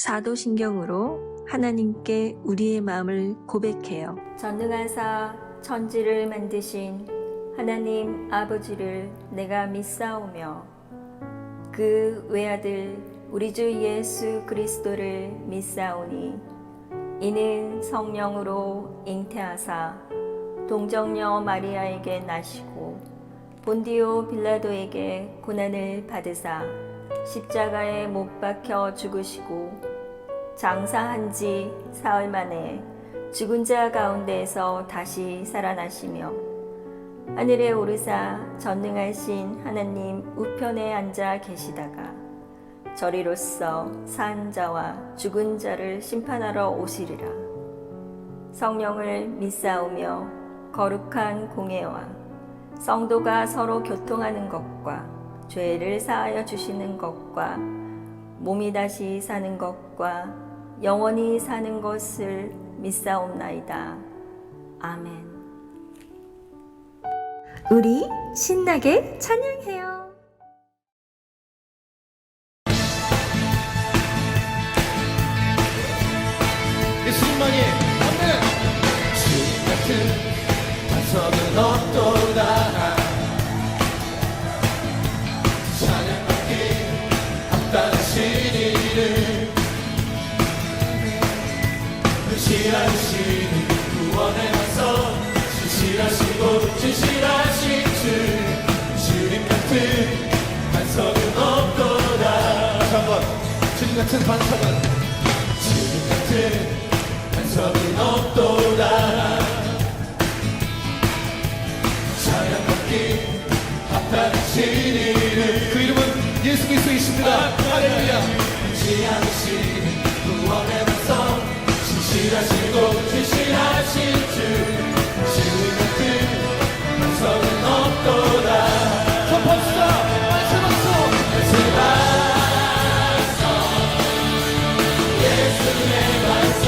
사도신경으로 하나님께 우리의 마음을 고백해요. 전능하사 천지를 만드신 하나님 아버지를 내가 믿사오며 그 외아들 우리 주 예수 그리스도를 믿사오니 이는 성령으로 잉태하사 동정녀 마리아에게 나시고 본디오 빌라도에게 고난을 받으사 십자가에 못 박혀 죽으시고 장사한 지 사흘 만에 죽은 자 가운데에서 다시 살아나시며 하늘에 오르사 전능하신 하나님 우편에 앉아 계시다가 저리로서 산 자와 죽은 자를 심판하러 오시리라. 성령을 믿사오며 거룩한 공회와 성도가 서로 교통하는 것과 죄를 사하여 주시는 것과 몸이 다시 사는 것과 영원히 사는 것을 믿사옵나이다. 아멘. 우리 신나게 찬양해요. 예수님만이 아멘. 주님 같은 반석은 없도다. 찬양받기 합당하신 이를 무시하시는 구원의 반석 진실하시고 진실하신 주님 같은 반석은 없도다. 다시 한번 주님 같은 반석은 주님 같은 반석은 없도다. 찬양받기 합당하신 이름 그 이름은 예수 그리스도이십니다. 할렐루야. 지향하시는 구원의 반석 진실하시고 진실하신 주님 같은 반석은 없도다. 선포합시다. 만세 박수. 예수의 반석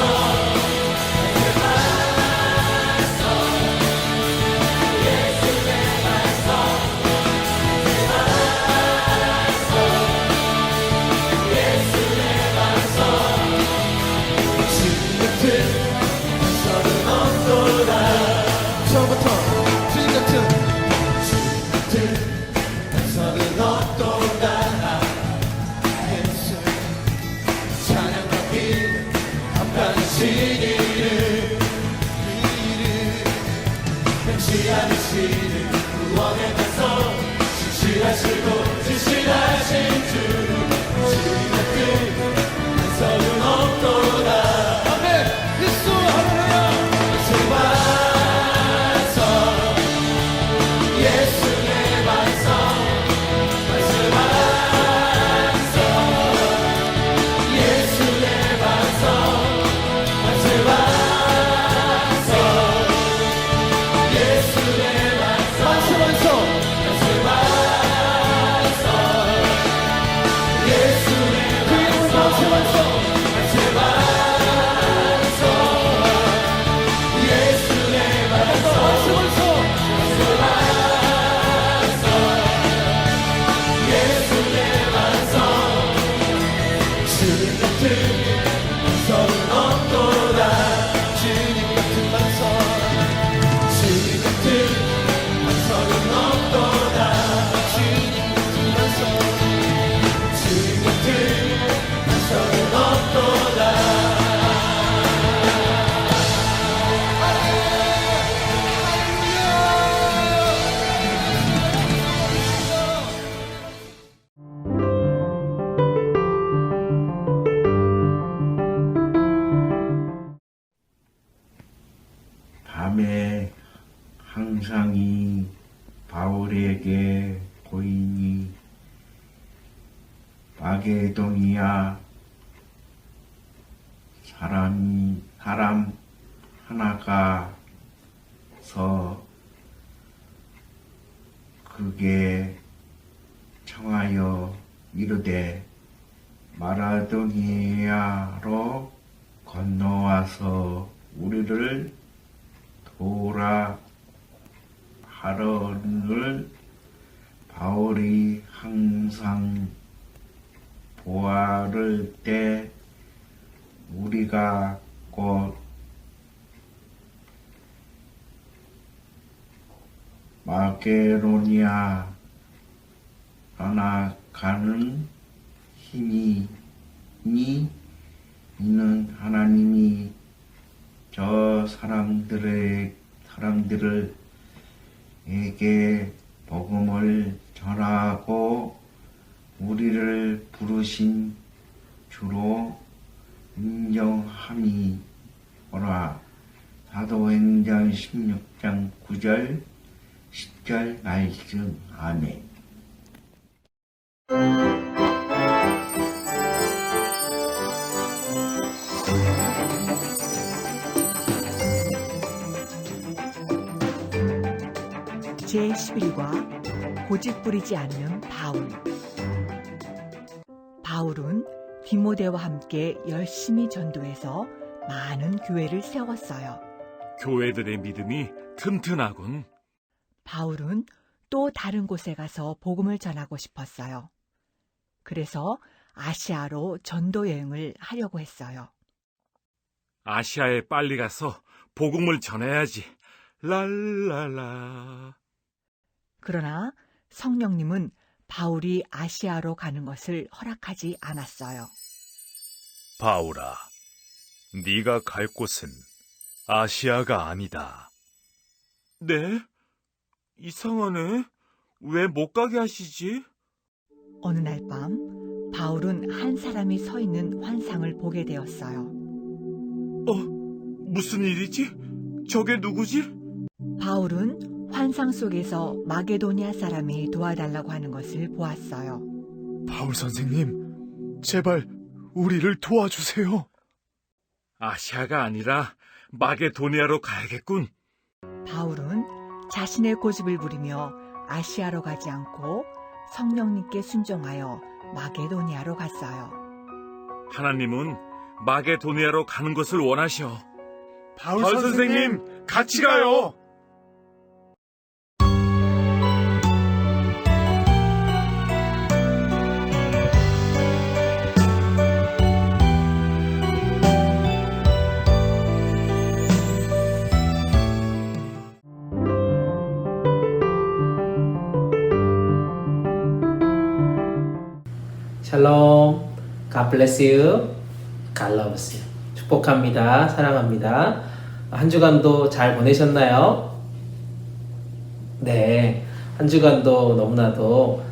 지향하시는 구원의 반석 진실하시고 진실하신 주님 같은 반석은 없도다. 아멘. 예수 할렐루야. 예수 반석 예수의 반석 예수 반석 예수의 반석 예수 반석 밤에 항상 이 바울에게 보이니 마게도니아 사람 하나가 서 그게 청하여 이르되 마라도니아로 건너와서 우리를 도우라 하러를 바울이 항상 보아를 때 우리가 곧 마게도니아 떠나가는 힘이 있는 하나님이 저 사람들에게 복음을 전하고 우리를 부르신 주로 인정함이 오라. 사도행전 16장 9절 10절 말씀. 아멘. 제11과 고집 부리지 않는 바울. 바울은 디모데와 함께 열심히 전도해서 많은 교회를 세웠어요. 교회들의 믿음이 튼튼하군. 바울은 또 다른 곳에 가서 복음을 전하고 싶었어요. 그래서 아시아로 전도 여행을 하려고 했어요. 아시아에 빨리 가서 복음을 전해야지. 랄랄라. 그러나 성령님은 바울이 아시아로 가는 것을 허락하지 않았어요. 바울아, 네가 갈 곳은 아시아가 아니다. 네? 이상하네. 왜 못 가게 하시지? 어느 날 밤 바울은 한 사람이 서 있는 환상을 보게 되었어요. 무슨 일이지? 저게 누구지? 바울은 환상 속에서 마게도니아 사람이 도와달라고 하는 것을 보았어요. 바울 선생님, 제발 우리를 도와주세요. 아시아가 아니라 마게도니아로 가야겠군. 바울은 자신의 고집을 부리며 아시아로 가지 않고 성령님께 순종하여 마게도니아로 갔어요. 하나님은 마게도니아로 가는 것을 원하셔. 바울 선생님, 같이 가요. 샬롬, God bless you, God loves you. 축복합니다. 사랑합니다. 한 주간도 잘 보내셨나요? 네, 한 주간도 너무나도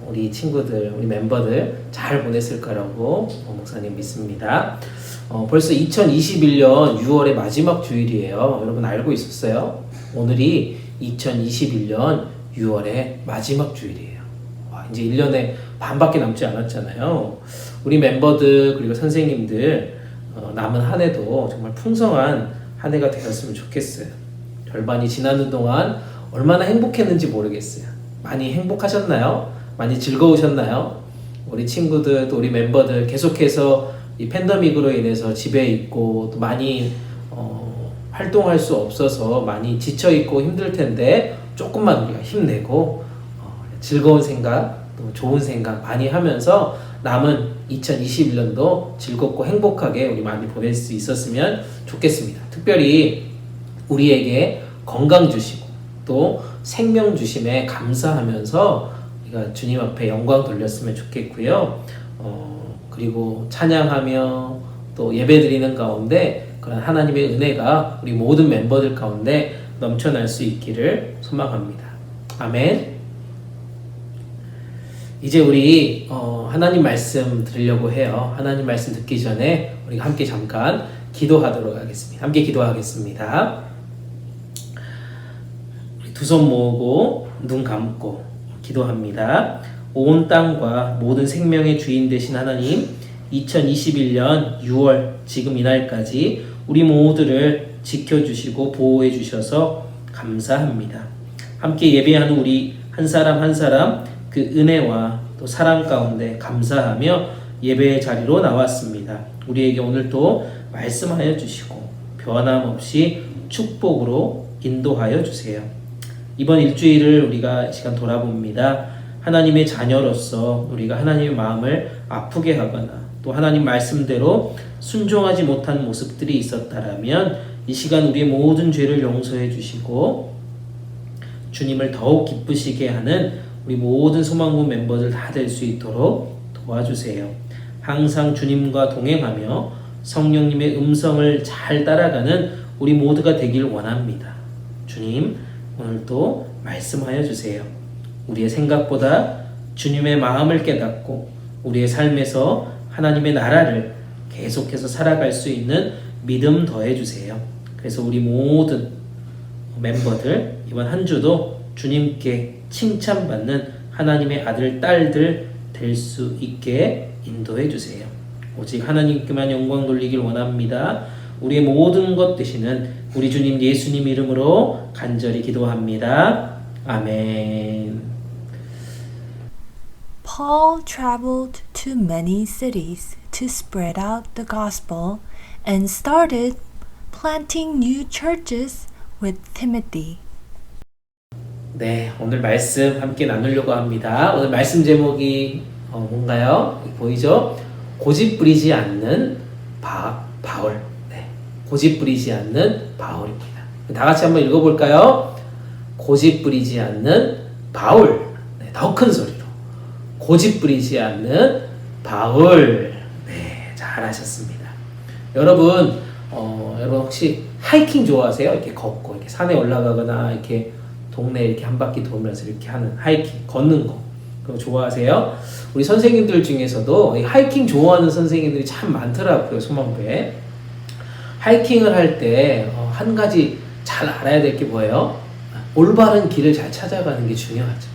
우리 친구들, 우리 멤버들 잘 보냈을 거라고 목사님 믿습니다. 벌써 2021년 6월의 마지막 주일이에요. 여러분 알고 있었어요? 오늘이 2021년 6월의 마지막 주일이에요. 와, 이제 1년에 반밖에 남지 않았잖아요. 우리 멤버들 그리고 선생님들 남은 한 해도 정말 풍성한 한 해가 되었으면 좋겠어요. 절반이 지나는 동안 얼마나 행복했는지 모르겠어요. 많이 행복하셨나요? 많이 즐거우셨나요? 우리 친구들 또 우리 멤버들 계속해서 이 팬데믹으로 인해서 집에 있고 또 많이 활동할 수 없어서 많이 지쳐있고 힘들 텐데 조금만 우리가 힘내고 즐거운 생각 또 좋은 생각 많이 하면서 남은 2021년도 즐겁고 행복하게 우리 많이 보낼 수 있었으면 좋겠습니다. 특별히 우리에게 건강 주시고 또 생명 주심에 감사하면서 우리가 주님 앞에 영광 돌렸으면 좋겠고요. 그리고 찬양하며 또 예배 드리는 가운데 그런 하나님의 은혜가 우리 모든 멤버들 가운데 넘쳐날 수 있기를 소망합니다. 아멘. 이제 우리 하나님 말씀 들으려고 해요. 하나님 말씀 듣기 전에 우리가 함께 잠깐 기도하도록 하겠습니다. 함께 기도하겠습니다. 두 손 모으고 눈 감고 기도합니다. 온 땅과 모든 생명의 주인 되신 하나님, 2021년 6월 지금 이날까지 우리 모두를 지켜주시고 보호해 주셔서 감사합니다. 함께 예배하는 우리 한 사람 한 사람 그 은혜와 또 사랑 가운데 감사하며 예배의 자리로 나왔습니다. 우리에게 오늘도 말씀하여 주시고 변함없이 축복으로 인도하여 주세요. 이번 일주일을 우리가 시간 돌아봅니다. 하나님의 자녀로서 우리가 하나님의 마음을 아프게 하거나 또 하나님 말씀대로 순종하지 못한 모습들이 있었다라면 이 시간 우리의 모든 죄를 용서해 주시고 주님을 더욱 기쁘시게 하는 우리 모든 소망부 멤버들 다 될 수 있도록 도와주세요. 항상 주님과 동행하며 성령님의 음성을 잘 따라가는 우리 모두가 되길 원합니다. 주님, 오늘도 말씀하여 주세요. 우리의 생각보다 주님의 마음을 깨닫고 우리의 삶에서 하나님의 나라를 계속해서 살아갈 수 있는 믿음 더해 주세요. 그래서 우리 모든 멤버들 이번 한 주도 주님께 칭찬받는 하나님의 아들, 딸들 될 수 있게 인도해 주세요. 오직 하나님께만 영광 돌리길 원합니다. 우리의 모든 것 되시는 우리 주님 예수님 이름으로 간절히 기도합니다. 아멘. Paul traveled to many cities to spread out the gospel and started planting new churches with Timothy. 네, 오늘 말씀 함께 나누려고 합니다. 오늘 말씀 제목이 뭔가요? 보이죠? 고집 부리지 않는 바울. 네, 고집 부리지 않는 바울입니다. 다 같이 한번 읽어볼까요? 고집 부리지 않는 바울. 네, 더 큰 소리로. 고집 부리지 않는 바울. 네, 잘하셨습니다. 여러분, 여러분 혹시 하이킹 좋아하세요? 이렇게 걷고 이렇게 산에 올라가거나 이렇게 동네 이렇게 한 바퀴 돌면서 이렇게 하는 하이킹, 걷는 거. 그거 좋아하세요? 우리 선생님들 중에서도 하이킹 좋아하는 선생님들이 참 많더라고요, 소망부에. 하이킹을 할 때 한 가지 잘 알아야 될 게 뭐예요? 올바른 길을 잘 찾아가는 게 중요하죠.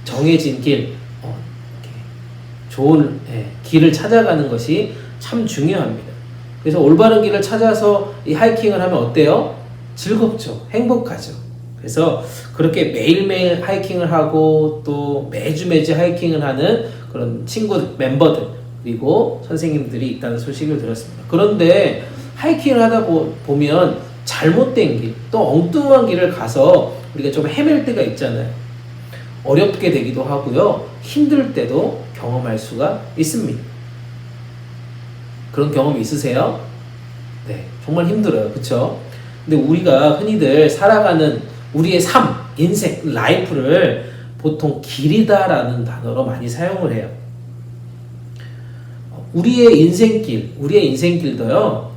정해진 길, 이렇게 좋은 길을 찾아가는 것이 참 중요합니다. 그래서 올바른 길을 찾아서 이 하이킹을 하면 어때요? 즐겁죠. 행복하죠. 그래서 그렇게 매일매일 하이킹을 하고 또 매주 하이킹을 하는 그런 친구, 멤버들 그리고 선생님들이 있다는 소식을 들었습니다. 그런데 하이킹을 하다 보면 잘못된 길, 또 엉뚱한 길을 가서 우리가 좀 헤맬 때가 있잖아요. 어렵게 되기도 하고요. 힘들 때도 경험할 수가 있습니다. 그런 경험 있으세요? 네, 정말 힘들어요. 그렇죠? 근데 우리가 흔히들 살아가는 우리의 삶, 인생, 라이프를 보통 길이다라는 단어로 많이 사용을 해요. 우리의 인생길도요,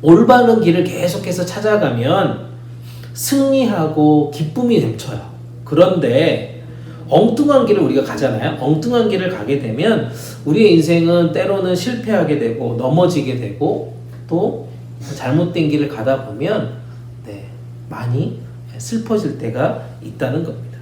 올바른 길을 계속해서 찾아가면 승리하고 기쁨이 넘쳐요. 그런데 엉뚱한 길을 우리가 가잖아요. 엉뚱한 길을 가게 되면 우리의 인생은 때로는 실패하게 되고 넘어지게 되고 또 잘못된 길을 가다 보면 많이 슬퍼질 때가 있다는 겁니다.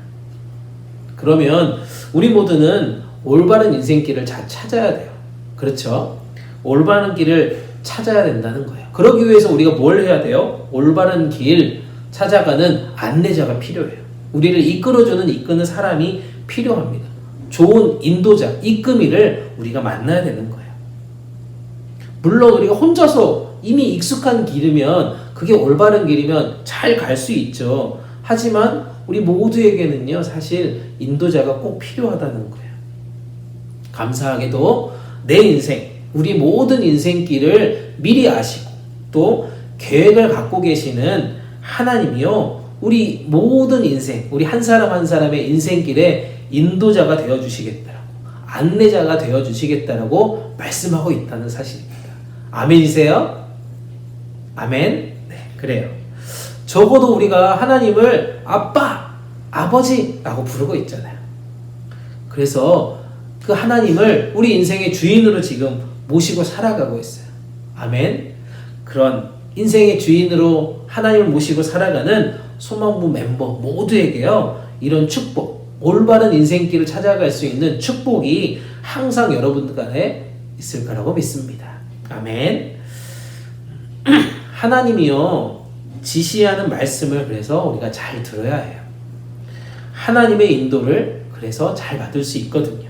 그러면 우리 모두는 올바른 인생길을 잘 찾아야 돼요. 그렇죠? 올바른 길을 찾아야 된다는 거예요. 그러기 위해서 우리가 뭘 해야 돼요? 올바른 길 찾아가는 안내자가 필요해요. 우리를 이끄는 사람이 필요합니다. 좋은 인도자, 이끄미를 우리가 만나야 되는 거예요. 물론 우리가 혼자서 이미 익숙한 길이면 그게 올바른 길이면 잘 갈 수 있죠. 하지만 우리 모두에게는요, 사실 인도자가 꼭 필요하다는 거예요. 감사하게도 내 인생, 우리 모든 인생길을 미리 아시고 또 계획을 갖고 계시는 하나님이요, 우리 모든 인생, 우리 한 사람 한 사람의 인생길에 인도자가 되어주시겠다라고, 안내자가 되어주시겠다라고 말씀하고 있다는 사실입니다. 아멘이세요? 아멘? 네, 그래요. 적어도 우리가 하나님을 아빠, 아버지라고 부르고 있잖아요. 그래서 그 하나님을 우리 인생의 주인으로 지금 모시고 살아가고 있어요. 아멘? 그런 인생의 주인으로 하나님을 모시고 살아가는 소망부 멤버 모두에게요, 이런 축복, 올바른 인생길을 찾아갈 수 있는 축복이 항상 여러분들 간에 있을 거라고 믿습니다. 아멘. 하나님이요, 지시하는 말씀을 그래서 우리가 잘 들어야 해요. 하나님의 인도를 그래서 잘 받을 수 있거든요.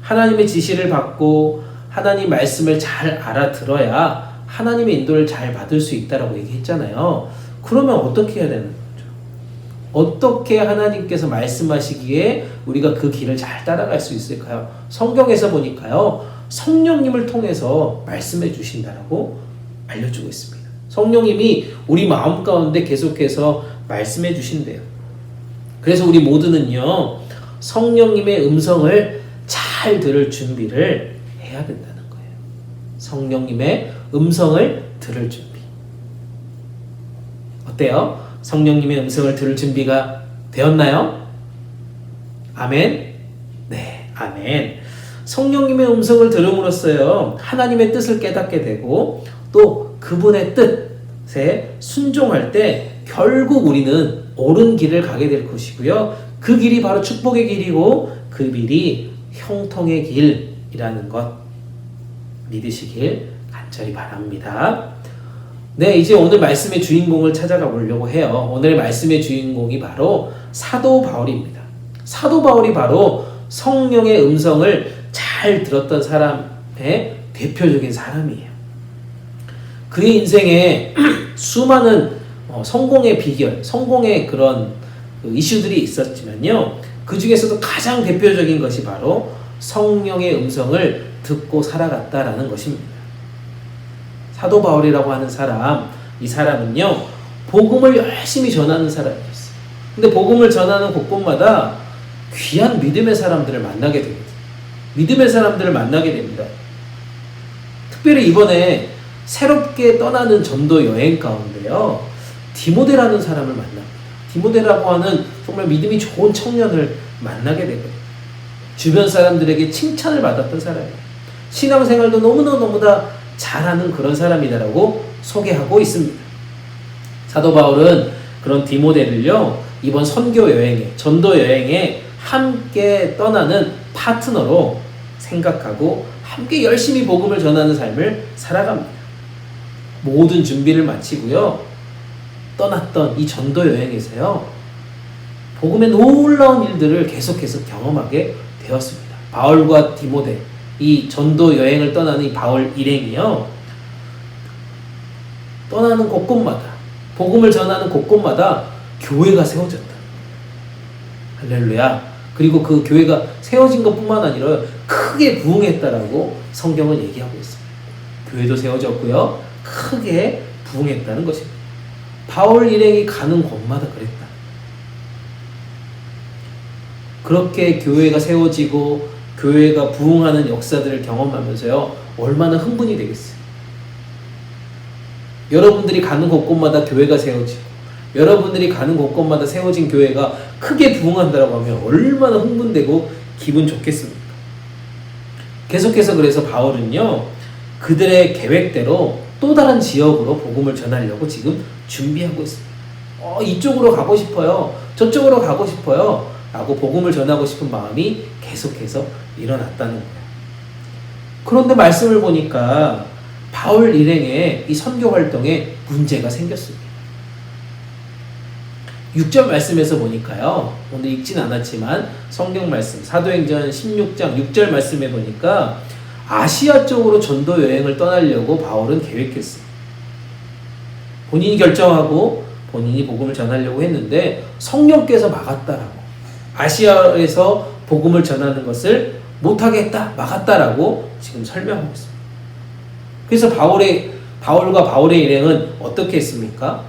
하나님의 지시를 받고 하나님 말씀을 잘 알아들어야 하나님의 인도를 잘 받을 수 있다라고 얘기했잖아요. 그러면 어떻게 해야 되는 거죠? 어떻게 하나님께서 말씀하시기에 우리가 그 길을 잘 따라갈 수 있을까요? 성경에서 보니까요, 성령님을 통해서 말씀해 주신다라고 알려주고 있습니다. 성령님이 우리 마음 가운데 계속해서 말씀해 주신대요. 그래서 우리 모두는요, 성령님의 음성을 잘 들을 준비를 해야 된다는 거예요. 성령님의 음성을 들을 준비. 어때요? 성령님의 음성을 들을 준비가 되었나요? 아멘? 네, 아멘. 성령님의 음성을 들음으로써요, 하나님의 뜻을 깨닫게 되고 또 그분의 뜻에 순종할 때 결국 우리는 옳은 길을 가게 될 것이고요. 그 길이 바로 축복의 길이고 그 길이 형통의 길이라는 것 믿으시길 간절히 바랍니다. 네, 이제 오늘 말씀의 주인공을 찾아가 보려고 해요. 오늘 말씀의 주인공이 바로 사도 바울입니다. 사도 바울이 바로 성령의 음성을 잘 들었던 사람의 대표적인 사람이에요. 그의 인생에 수많은 성공의 비결, 성공의 그런 이슈들이 있었지만요, 그 중에서도 가장 대표적인 것이 바로 성령의 음성을 듣고 살아갔다라는 것입니다. 사도 바울이라고 하는 사람, 이 사람은요, 복음을 열심히 전하는 사람이었어요. 근데 복음을 전하는 곳곳마다 귀한 믿음의 사람들을 만나게 됩니다. 믿음의 사람들을 만나게 됩니다. 특별히 이번에 새롭게 떠나는 전도 여행 가운데요, 디모데라는 사람을 만납니다. 디모데라고 하는 정말 믿음이 좋은 청년을 만나게 되거든요. 주변 사람들에게 칭찬을 받았던 사람이에요. 신앙생활도 너무나 잘하는 그런 사람이다라고 소개하고 있습니다. 사도 바울은 그런 디모데를요, 이번 선교 여행에, 전도 여행에 함께 떠나는 파트너로 생각하고 함께 열심히 복음을 전하는 삶을 살아갑니다. 모든 준비를 마치고요, 떠났던 이 전도 여행에서요, 복음의 놀라운 일들을 계속해서 경험하게 되었습니다. 바울과 디모데, 이 전도 여행을 떠나는 이 바울 일행이요, 떠나는 곳곳마다, 복음을 전하는 곳곳마다 교회가 세워졌다. 할렐루야. 그리고 그 교회가 세워진 것뿐만 아니라 크게 부흥했다라고 성경은 얘기하고 있습니다. 교회도 세워졌고요, 크게 부흥했다는 것입니다. 바울 일행이 가는 곳마다 그랬다. 그렇게 교회가 세워지고 교회가 부흥하는 역사들을 경험하면서요, 얼마나 흥분이 되겠어요. 여러분들이 가는 곳곳마다 교회가 세워지고 여러분들이 가는 곳곳마다 세워진 교회가 크게 부흥한다고 하면 얼마나 흥분되고 기분 좋겠습니까? 계속해서 그래서 바울은요, 그들의 계획대로 또 다른 지역으로 복음을 전하려고 지금 준비하고 있습니다. 이쪽으로 가고 싶어요, 저쪽으로 가고 싶어요 라고 복음을 전하고 싶은 마음이 계속해서 일어났다는 거예요. 그런데 말씀을 보니까 바울 일행의 이 선교 활동에 문제가 생겼습니다. 6절 말씀에서 보니까요, 오늘 읽진 않았지만 성경 말씀 사도행전 16장 6절 말씀에 보니까 아시아 쪽으로 전도 여행을 떠나려고 바울은 계획했어요. 본인이 결정하고 본인이 복음을 전하려고 했는데 성령께서 막았다라고, 아시아에서 복음을 전하는 것을 못하겠다, 막았다라고 지금 설명하고 있습니다. 그래서 바울과 바울의 일행은 어떻게 했습니까?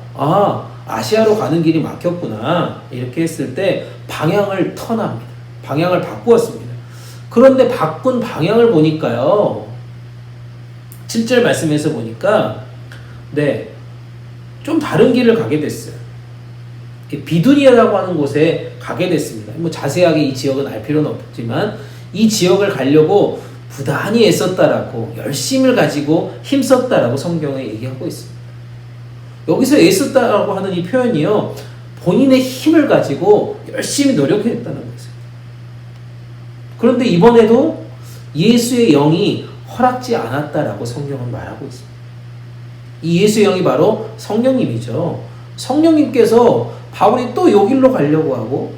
아시아로 가는 길이 막혔구나, 이렇게 했을 때 방향을 턴합니다. 방향을 바꾸었습니다. 그런데 바꾼 방향을 보니까요, 7절 말씀에서 보니까 좀 다른 길을 가게 됐어요. 비두니아라고 하는 곳에 가게 됐습니다. 자세하게 이 지역은 알 필요는 없지만 이 지역을 가려고 부단히 애썼다라고, 열심을 가지고 힘썼다라고 성경에 얘기하고 있습니다. 여기서 애썼다라고 하는 이 표현이요, 본인의 힘을 가지고 열심히 노력했다는 거죠. 그런데 이번에도 예수의 영이 허락지 않았다라고 성경은 말하고 있습니다. 이 예수의 영이 바로 성령님이죠. 성령님께서 바울이 또 요 길로 가려고 하고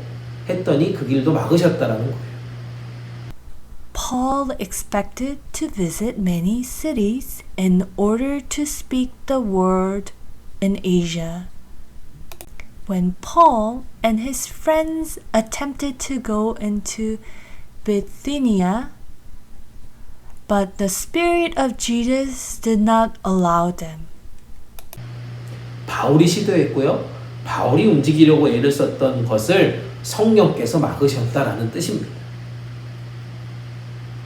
했더니 그 길도 막으셨다라는 거예요. Paul expected to visit many cities in order to speak the word in Asia. when Paul and his friends attempted to go into Bithynia, but the Spirit of Jesus did not allow them. 바울이 시도했고요. 바울이 움직이려고 애를 썼던 것을 성령께서 막으셨다라는 뜻입니다.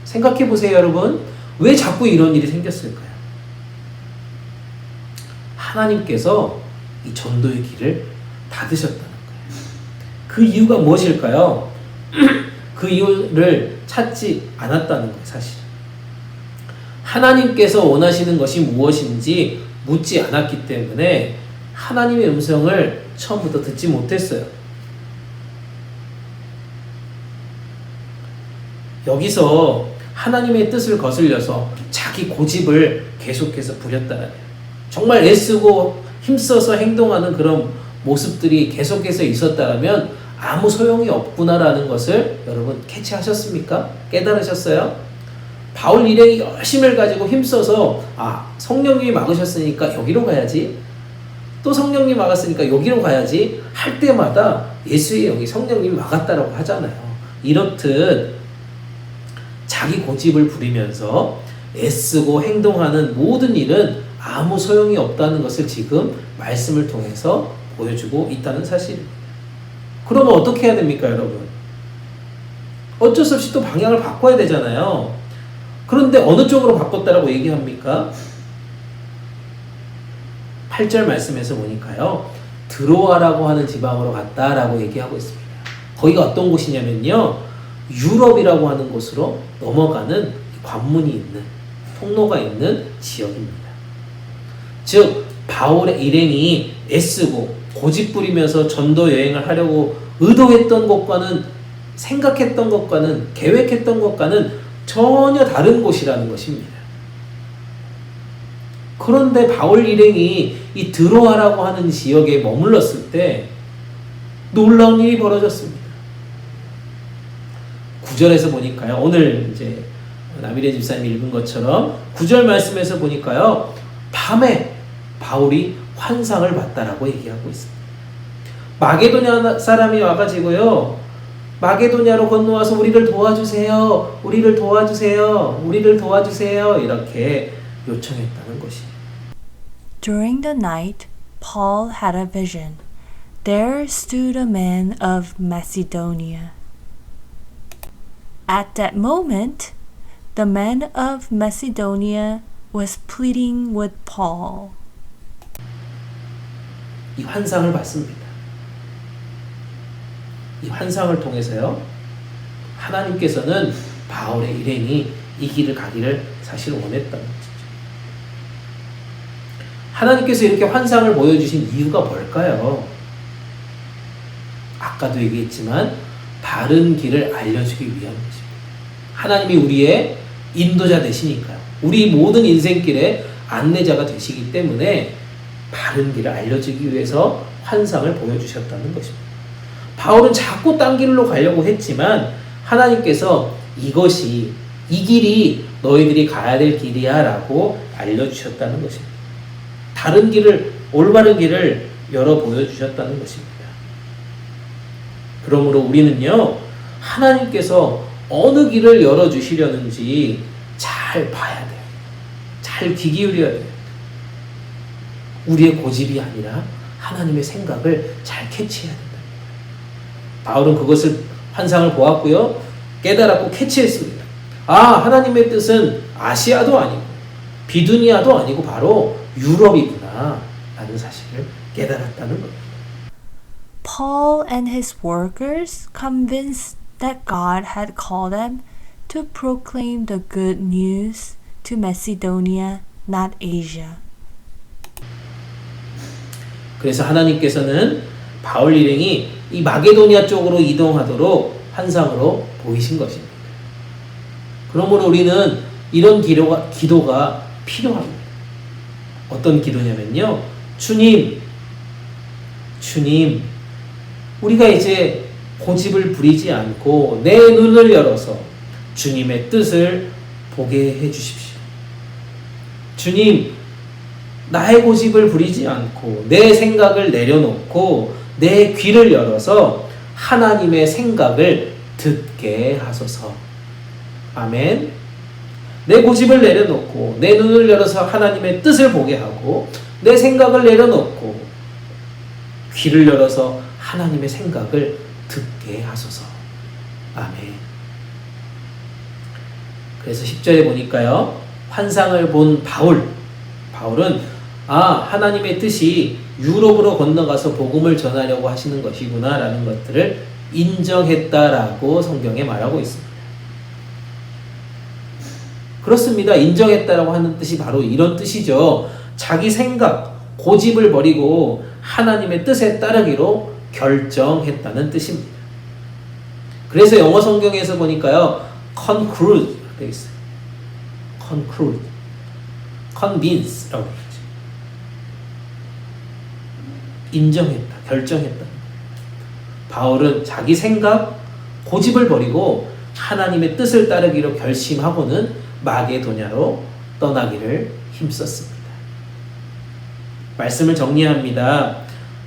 생각해 보세요, 여러분. 왜 자꾸 이런 일이 생겼을까요? 하나님께서 이 전도의 길을 닫으셨다는 거예요. 그 이유가 무엇일까요? 그 이유를 찾지 않았다는 거예요, 사실. 하나님께서 원하시는 것이 무엇인지 묻지 않았기 때문에 하나님의 음성을 처음부터 듣지 못했어요. 여기서 하나님의 뜻을 거슬려서 자기 고집을 계속해서 부렸다는 거예요. 정말 애쓰고 힘써서 행동하는 그런 모습들이 계속해서 있었다면 아무 소용이 없구나라는 것을 여러분 캐치하셨습니까? 깨달으셨어요? 바울 일행이 열심을 가지고 힘써서 성령님이 막으셨으니까 여기로 가야지, 또 성령님이 막았으니까 여기로 가야지 할 때마다 예수의 영이 성령님이 막았다라고 하잖아요. 이렇듯 자기 고집을 부리면서 애쓰고 행동하는 모든 일은 아무 소용이 없다는 것을 지금 말씀을 통해서 보여주고 있다는 사실입니다. 그러면 어떻게 해야 됩니까, 여러분? 어쩔 수 없이 또 방향을 바꿔야 되잖아요. 그런데 어느 쪽으로 바꿨다라고 얘기합니까? 8절 말씀에서 보니까요, 드로아라고 하는 지방으로 갔다라고 얘기하고 있습니다. 거기가 어떤 곳이냐면요, 유럽이라고 하는 곳으로 넘어가는 관문이 있는, 통로가 있는 지역입니다. 즉 바울의 일행이 애쓰고 고집 부리면서 전도 여행을 하려고 의도했던 것과는, 생각했던 것과는, 계획했던 것과는 전혀 다른 곳이라는 것입니다. 그런데 바울 일행이 이 드로아라고 하는 지역에 머물렀을 때 놀라운 일이 벌어졌습니다. 9절에서 보니까요, 오늘 이제 나미래 집사님이 읽은 것처럼 9절 말씀에서 보니까요, 밤에 바울이 환상을 봤다라고 얘기하고 있습니다. 마게도냐 사람이 와가지고요, 마게도냐로 건너와서 우리를 도와주세요, 우리를 도와주세요, 우리를 도와주세요, 이렇게 요청했다는 것이에요. During the night, Paul had a vision. There stood a man of Macedonia. At that moment, the man of Macedonia was pleading with Paul. 이 환상을 봤습니다. 이 환상을 통해서요, 하나님께서는 바울의 일행이 이 길을 가기를 사실 원했다는 거죠. 하나님께서 이렇게 환상을 보여주신 이유가 뭘까요? 아까도 얘기했지만 바른 길을 알려주기 위한 것입니다. 하나님이 우리의 인도자 되시니까요. 우리 모든 인생길의 안내자가 되시기 때문에 바른 길을 알려주기 위해서 환상을 보여주셨다는 것입니다. 바울은 자꾸 딴 길로 가려고 했지만 하나님께서 이 길이 너희들이 가야 될 길이야 라고 알려주셨다는 것입니다. 다른 길을, 올바른 길을 열어 보여주셨다는 것입니다. 그러므로 우리는요, 하나님께서 어느 길을 열어주시려는지 잘 봐야 돼요. 잘 귀 기울여야 돼요. 우리의 고집이 아니라 하나님의 생각을 잘 캐치해야 된다. 바울은 그것을, 환상을 보았고요, 깨달았고 캐치했습니다. 하나님의 뜻은 아시아도 아니고 비두니아도 아니고 바로 유럽이구나 라는 사실을 깨달았다는 겁니다. Paul and his workers, convinced that God had called them to proclaim the good news to Macedonia, not Asia. 그래서 하나님께서는 바울 일행이 이 마게도니아 쪽으로 이동하도록 환상으로 보이신 것입니다. 그러므로 우리는 이런 기도가 필요합니다. 어떤 기도냐면요, 주님, 우리가 이제 고집을 부리지 않고 내 눈을 열어서 주님의 뜻을 보게 해주십시오. 주님, 나의 고집을 부리지 않고 내 생각을 내려놓고 내 귀를 열어서 하나님의 생각을 듣게 하소서. 아멘. 내 고집을 내려놓고 내 눈을 열어서 하나님의 뜻을 보게 하고 내 생각을 내려놓고 귀를 열어서 하나님의 생각을 듣게 하소서. 아멘. 그래서 10절에 보니까요. 환상을 본 바울은 하나님의 뜻이 유럽으로 건너가서 복음을 전하려고 하시는 것이구나 라는 것들을 인정했다라고 성경에 말하고 있습니다. 그렇습니다. 인정했다라고 하는 뜻이 바로 이런 뜻이죠. 자기 생각, 고집을 버리고 하나님의 뜻에 따르기로 결정했다는 뜻입니다. 그래서 영어 성경에서 보니까요. conclude 되어 있어요. conclude, convince라고 그러죠. 인정했다, 결정했다. 바울은 자기 생각, 고집을 버리고 하나님의 뜻을 따르기로 결심하고는 마게도냐로 떠나기를 힘썼습니다. 말씀을 정리합니다.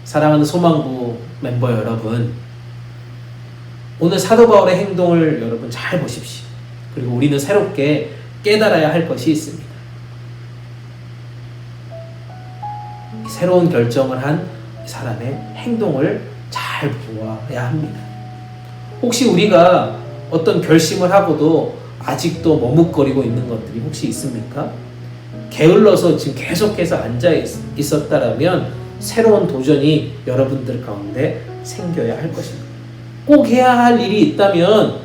사랑하는 소망부 멤버 여러분, 오늘 사도 바울의 행동을 여러분 잘 보십시오. 그리고 우리는 새롭게 깨달아야 할 것이 있습니다. 새로운 결정을 한 사람의 행동을 잘 보아야 합니다. 혹시 우리가 어떤 결심을 하고도 아직도 머뭇거리고 있는 것들이 혹시 있습니까? 게을러서 지금 계속해서 앉아 있었다라면 새로운 도전이 여러분들 가운데 생겨야 할 것입니다. 꼭 해야 할 일이 있다면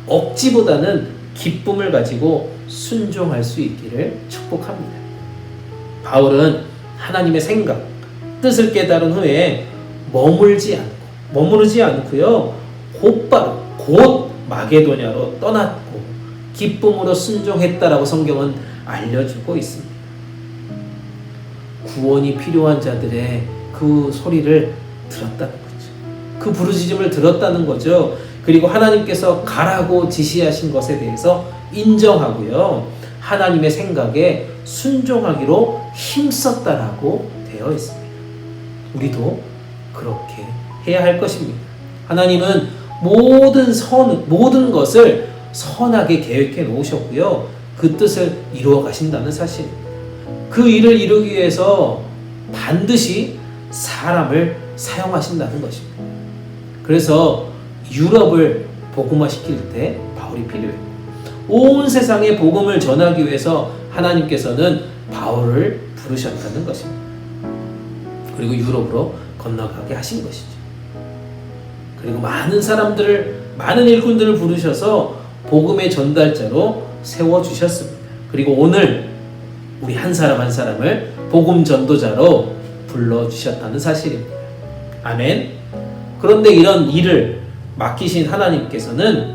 억지보다는 기쁨을 가지고 순종할 수 있기를 축복합니다. 바울은 하나님의 생각, 뜻을 깨달은 후에 머무르지 않고요. 곧 마게도냐로 떠났고 기쁨으로 순종했다라고 성경은 알려주고 있습니다. 구원이 필요한 자들의 그 소리를 들었다는 거죠. 그 부르짖음을 들었다는 거죠. 그리고 하나님께서 가라고 지시하신 것에 대해서 인정하고요. 하나님의 생각에 순종하기로 힘썼다라고 되어 있습니다. 우리도 그렇게 해야 할 것입니다. 하나님은 모든 것을 선하게 계획해 놓으셨고요. 그 뜻을 이루어 가신다는 사실입니다. 그 일을 이루기 위해서 반드시 사람을 사용하신다는 것입니다. 그래서 유럽을 복음화시킬 때 바울이 필요해요. 온 세상에 복음을 전하기 위해서 하나님께서는 바울을 부르셨다는 것입니다. 그리고 유럽으로 건너가게 하신 것이죠. 그리고 많은 일꾼들을 부르셔서 복음의 전달자로 세워주셨습니다. 그리고 오늘 우리 한 사람 한 사람을 복음 전도자로 불러주셨다는 사실입니다. 아멘. 그런데 이런 일을 맡기신 하나님께서는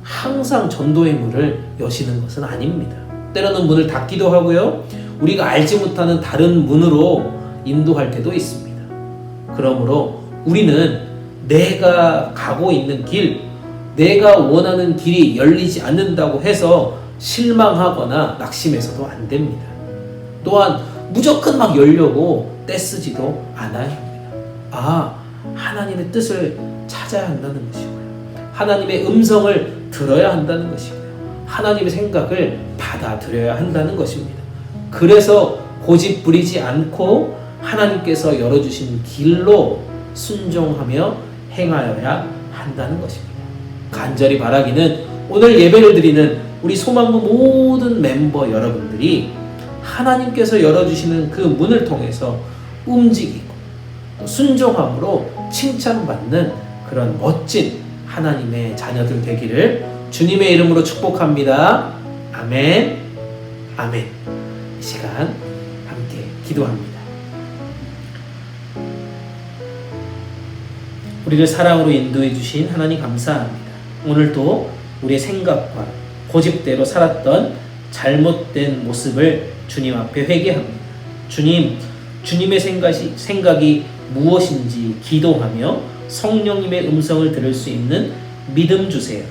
항상 전도의 문을 여시는 것은 아닙니다. 때로는 문을 닫기도 하고요. 우리가 알지 못하는 다른 문으로 인도할 때도 있습니다. 그러므로 우리는 내가 가고 있는 길, 내가 원하는 길이 열리지 않는다고 해서 실망하거나 낙심해서도 안 됩니다. 또한 무조건 막 열려고 떼쓰지도 않아야 합니다. 하나님의 뜻을 찾아야 한다는 것이고요. 하나님의 음성을 들어야 한다는 것이고요. 하나님의 생각을 받아들여야 한다는 것입니다. 그래서 고집 부리지 않고 하나님께서 열어주신 길로 순종하며 행하여야 한다는 것입니다. 간절히 바라기는 오늘 예배를 드리는 우리 소망부 모든 멤버 여러분들이 하나님께서 열어주시는 그 문을 통해서 움직이고 순종함으로 칭찬받는 그런 멋진 하나님의 자녀들 되기를 주님의 이름으로 축복합니다. 아멘. 아멘. 이 시간 함께 기도합니다. 우리를 사랑으로 인도해 주신 하나님 감사합니다. 오늘도 우리의 생각과 고집대로 살았던 잘못된 모습을 주님 앞에 회개합니다. 주님, 주님의 생각이 무엇인지 기도하며 성령님의 음성을 들을 수 있는 믿음 주세요.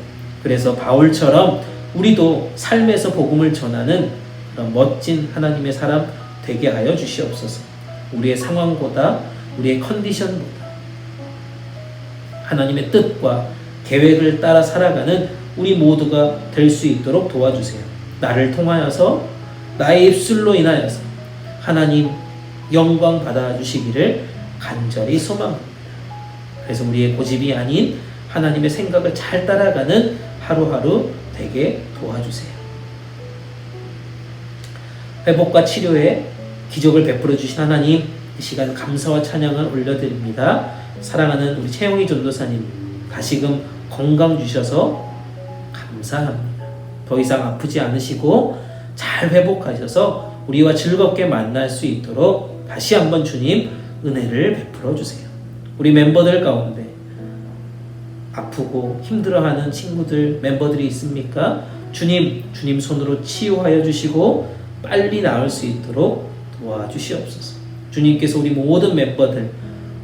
그래서 바울처럼 우리도 삶에서 복음을 전하는 그런 멋진 하나님의 사람 되게 하여 주시옵소서. 우리의 상황보다, 우리의 컨디션보다, 하나님의 뜻과 계획을 따라 살아가는 우리 모두가 될 수 있도록 도와주세요. 나를 통하여서 나의 입술로 인하여서 하나님 영광 받아주시기를 간절히 소망합니다. 그래서 우리의 고집이 아닌 하나님의 생각을 잘 따라가는 하루하루 되게 도와주세요. 회복과 치료에 기적을 베풀어 주신 하나님, 이 시간 감사와 찬양을 올려드립니다. 사랑하는 우리 최영희 전도사님, 다시금 건강 주셔서 감사합니다. 더 이상 아프지 않으시고 잘 회복하셔서 우리와 즐겁게 만날 수 있도록 다시 한번 주님 은혜를 베풀어 주세요. 우리 멤버들 가운데 아프고 힘들어하는 친구들, 멤버들이 있습니까? 주님 손으로 치유하여 주시고 빨리 나을 수 있도록 도와주시옵소서. 주님께서 우리 모든 멤버들,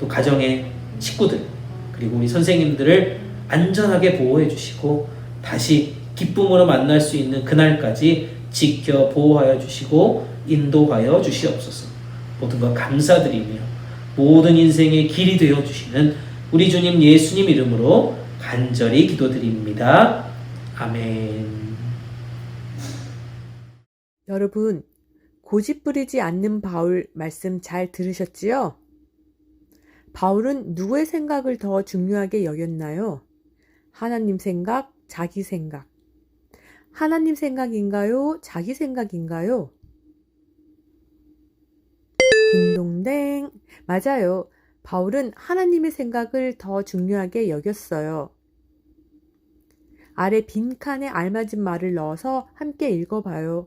또 가정의 식구들, 그리고 우리 선생님들을 안전하게 보호해 주시고 다시 기쁨으로 만날 수 있는 그날까지 지켜 보호하여 주시고 인도하여 주시옵소서. 모든 것 감사드리며 모든 인생의 길이 되어 주시는 우리 주님 예수님 이름으로 간절히 기도드립니다. 아멘. 여러분, 고집부리지 않는 바울 말씀 잘 들으셨지요? 바울은 누구의 생각을 더 중요하게 여겼나요? 하나님 생각, 자기 생각. 하나님 생각인가요? 자기 생각인가요? 딩동댕. 맞아요. 바울은 하나님의 생각을 더 중요하게 여겼어요. 아래 빈칸에 알맞은 말을 넣어서 함께 읽어봐요.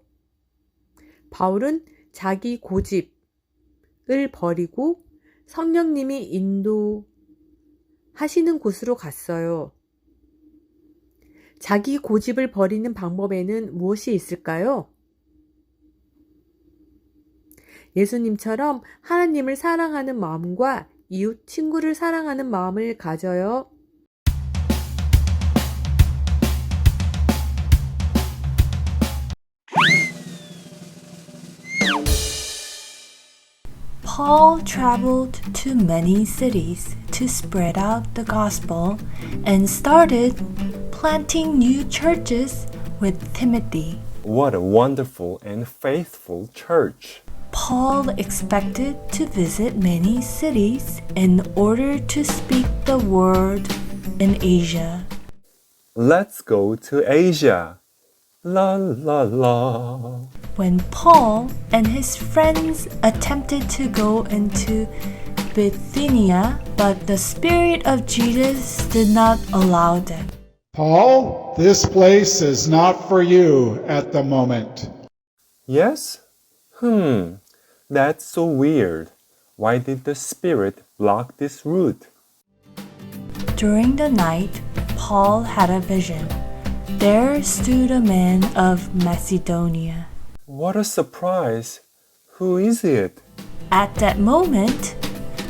바울은 자기 고집을 버리고 성령님이 인도하시는 곳으로 갔어요. 자기 고집을 버리는 방법에는 무엇이 있을까요? 예수님처럼 하나님을 사랑하는 마음과 이웃 친구를 사랑하는 마음을 가져요. Paul traveled to many cities to spread out the gospel and started planting new churches with Timothy. What a wonderful and faithful church! Paul expected to visit many cities in order to speak the word in Asia. Let's go to Asia! La la la! When Paul and his friends attempted to go into Bithynia, but the Spirit of Jesus did not allow them. Paul, this place is not for you at the moment. Yes? That's so weird. Why did the Spirit block this route? During the night, Paul had a vision. There stood a man of Macedonia. What a surprise! Who is it? At that moment,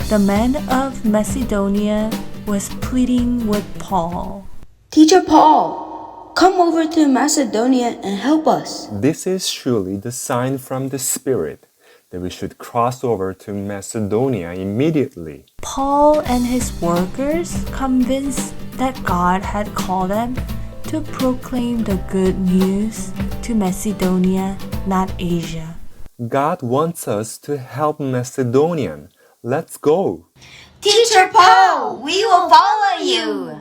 the man of Macedonia was pleading with Paul. Teacher Paul, come over to Macedonia and help us. This is surely the sign from the Spirit that we should cross over to Macedonia immediately. Paul and his workers, convinced that God had called them to proclaim the good news to Macedonia, not Asia. God wants us to help Macedonian. Let's go. Teacher Paul, we will follow you.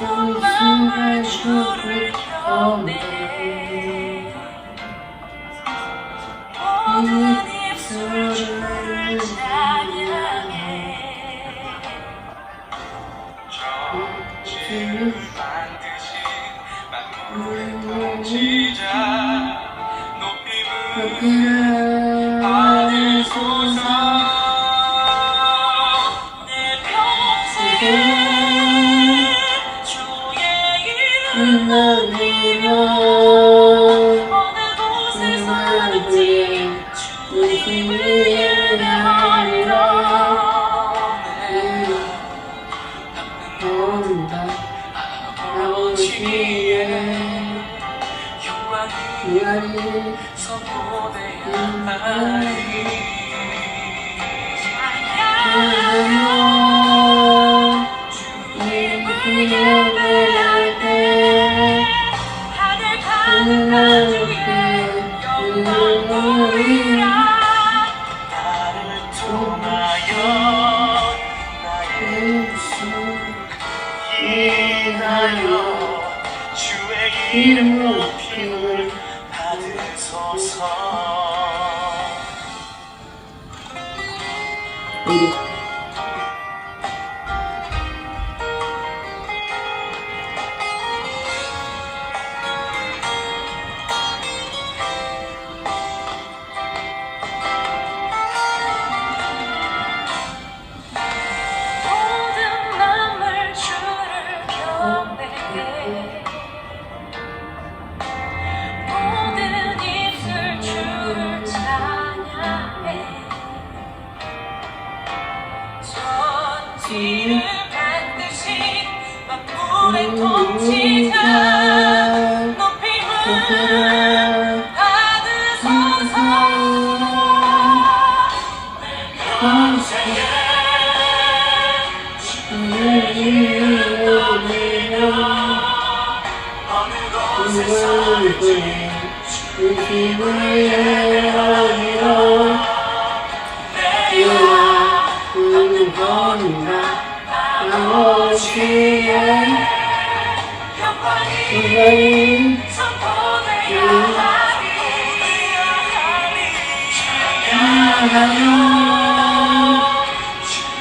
모든 맘을 주를 겸해 모든 입술을 찬양해 천지를 만드신 만물을 통치자 높임을 받으소서 내 평생에 주의 이름을 어느 곳에서든지 주님을 예배하리라 아버지의 영광이 선포되어야 하리 주님을 예배할 때 하늘 가득한 주의 영광 보이라 나를 통하여 나의 수 인하여 주의 이름 높임을 받으소서 모든 맘을 주를 겸해 모든 입술 주를 찬양해 천지를 만드신 만물의 통치자 높임을 받으소서 내 평생에 주의 이름 올리며 어느 곳에서든지 주님을 예배하리라 내가 부르는 겁니다 아버지의 영광이 선포되어야 하리 찬양하여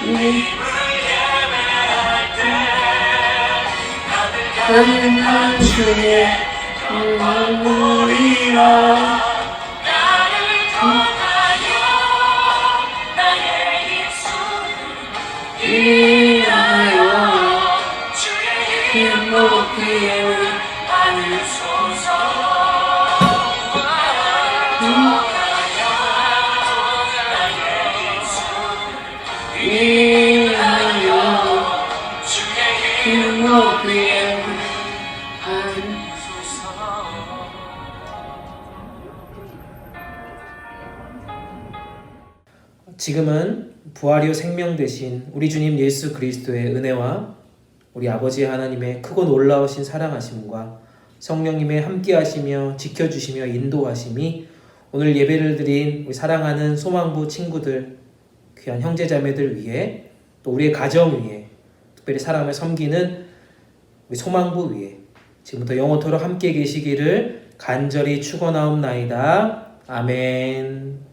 주님을 예배할 때 가득한 주의 영광 보이라 나를 통하여 나의 입술을 인하여 주의 이름 높임을 받으소서 나의 입술을 인하여 주의 이름 높임을 지금은 부활이요 생명 되신 우리 주님 예수 그리스도의 은혜와 우리 아버지 하나님의 크고 놀라우신 사랑하심과 성령님의 함께하시며 지켜주시며 인도하심이 오늘 예배를 드린 우리 사랑하는 소망부 친구들, 귀한 형제자매들 위해 또 우리의 가정 위에 특별히 사랑을 섬기는 우리 소망부 위에 지금부터 영원토록 함께 계시기를 간절히 축원하옵나이다. 아멘.